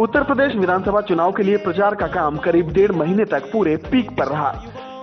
उत्तर प्रदेश विधानसभा चुनाव के लिए प्रचार का काम करीब 1.5 महीने तक पूरे पीक पर रहा।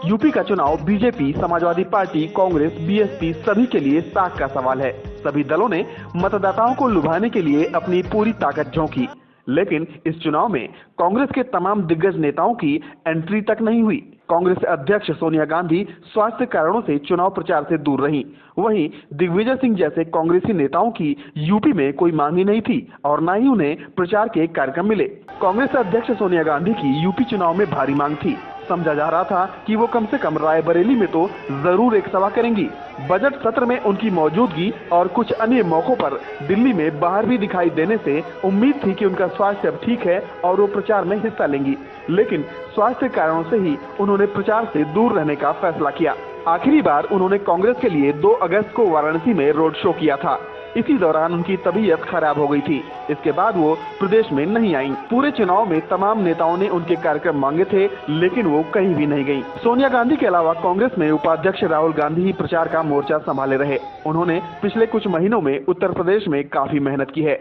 यूपी का चुनाव BJP, Samajwadi party, Congress, BSP सभी के लिए साख का सवाल है। सभी दलों ने मतदाताओं को लुभाने के लिए अपनी पूरी ताकत झोंकी, लेकिन इस चुनाव में कांग्रेस के तमाम दिग्गज नेताओं की एंट्री तक नहीं हुई। कांग्रेस अध्यक्ष सोनिया गांधी स्वास्थ्य कारणों से चुनाव प्रचार से दूर रहीं। वहीं दिग्विजय सिंह जैसे कांग्रेसी नेताओं की यूपी में कोई मांग ही नहीं थी और न ही उन्हें प्रचार के कार्यक्रम मिले। कांग्रेस अध्यक्ष सोनिया गांधी की यूपी चुनाव में भारी मांग थी। समझा जा रहा था कि वो कम से कम रायबरेली में तो जरूर एक सभा करेंगी। बजट सत्र में उनकी मौजूदगी और कुछ अन्य मौकों पर दिल्ली में बाहर भी दिखाई देने से उम्मीद थी कि उनका स्वास्थ्य अब ठीक है और वो प्रचार में हिस्सा लेंगी, लेकिन स्वास्थ्य कारणों से ही उन्होंने प्रचार से दूर रहने का फैसला किया। आखिरी बार उन्होंने कांग्रेस के लिए 2 अगस्त को वाराणसी में रोड शो किया था। इसी दौरान उनकी तबीयत खराब हो गई थी। इसके बाद वो प्रदेश में नहीं आईं। पूरे चुनाव में तमाम नेताओं ने उनके कार्यक्रम मांगे थे, लेकिन वो कहीं भी नहीं गईं। सोनिया गांधी के अलावा कांग्रेस में उपाध्यक्ष राहुल गांधी ही प्रचार का मोर्चा संभाले रहे। उन्होंने पिछले कुछ महीनों में उत्तर प्रदेश में काफी मेहनत की है।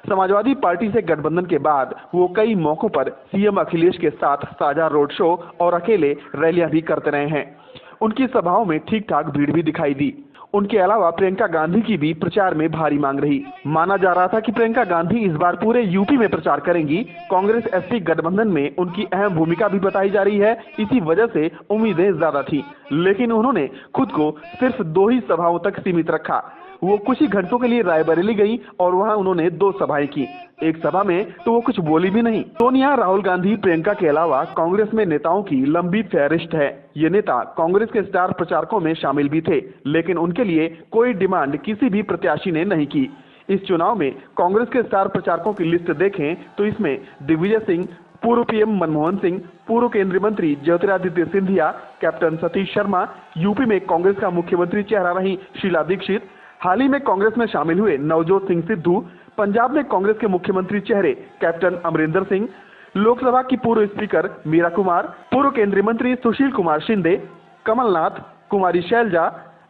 समाजवादी पार्टी से गठबंधन के बाद वो कई मौकों पर सीएम अखिलेश के साथ साझा रोड शो और अकेले रैलियां भी करते रहे हैं। उनकी सभाओं में ठीक ठाक भीड़ भी दिखाई दी। उनके अलावा प्रियंका गांधी की भी प्रचार में भारी मांग रही। माना जा रहा था कि प्रियंका गांधी इस बार पूरे यूपी में प्रचार करेंगी। कांग्रेस एसपी गठबंधन में उनकी अहम भूमिका भी बताई जा रही है। इसी वजह से उम्मीदें ज्यादा थी, लेकिन उन्होंने खुद को सिर्फ 2 ही सभाओं तक सीमित रखा। वो कुछ ही घंटों के लिए रायबरेली गई और वहां उन्होंने 2 सभाएं की। एक सभा में तो वो कुछ बोली भी नहीं। सोनिया, राहुल गांधी, प्रियंका के अलावा कांग्रेस में नेताओं की लंबी फेहरिस्त है। ये नेता कांग्रेस के स्टार प्रचारकों में शामिल भी थे, लेकिन उनके लिए कोई डिमांड किसी भी प्रत्याशी ने नहीं की। इस चुनाव में कांग्रेस के स्टार प्रचारकों की लिस्ट देखें तो इसमें दिग्विजय सिंह, पूर्व पीएम मनमोहन सिंह, पूर्व केंद्रीय मंत्री ज्योतिरादित्य सिंधिया, कैप्टन सतीश शर्मा, यूपी में कांग्रेस का मुख्यमंत्री चेहरा रही शीला दीक्षित, हाल ही में कांग्रेस में शामिल हुए नवजोत सिंह सिद्धू, पंजाब में कांग्रेस के मुख्यमंत्री चेहरे कैप्टन अमरिंदर सिंह, लोकसभा की पूर्व स्पीकर मीरा कुमार, पूर्व केंद्रीय मंत्री सुशील कुमार शिंदे, कमलनाथ, कुमारी शैलजा,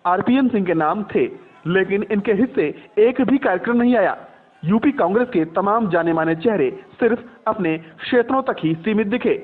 आरपीएन सिंह के नाम थे, लेकिन इनके हिस्से एक भी कार्यक्रम नहीं आया। यूपी कांग्रेस के तमाम जाने माने चेहरे सिर्फ अपने क्षेत्रों तक ही सीमित दिखे।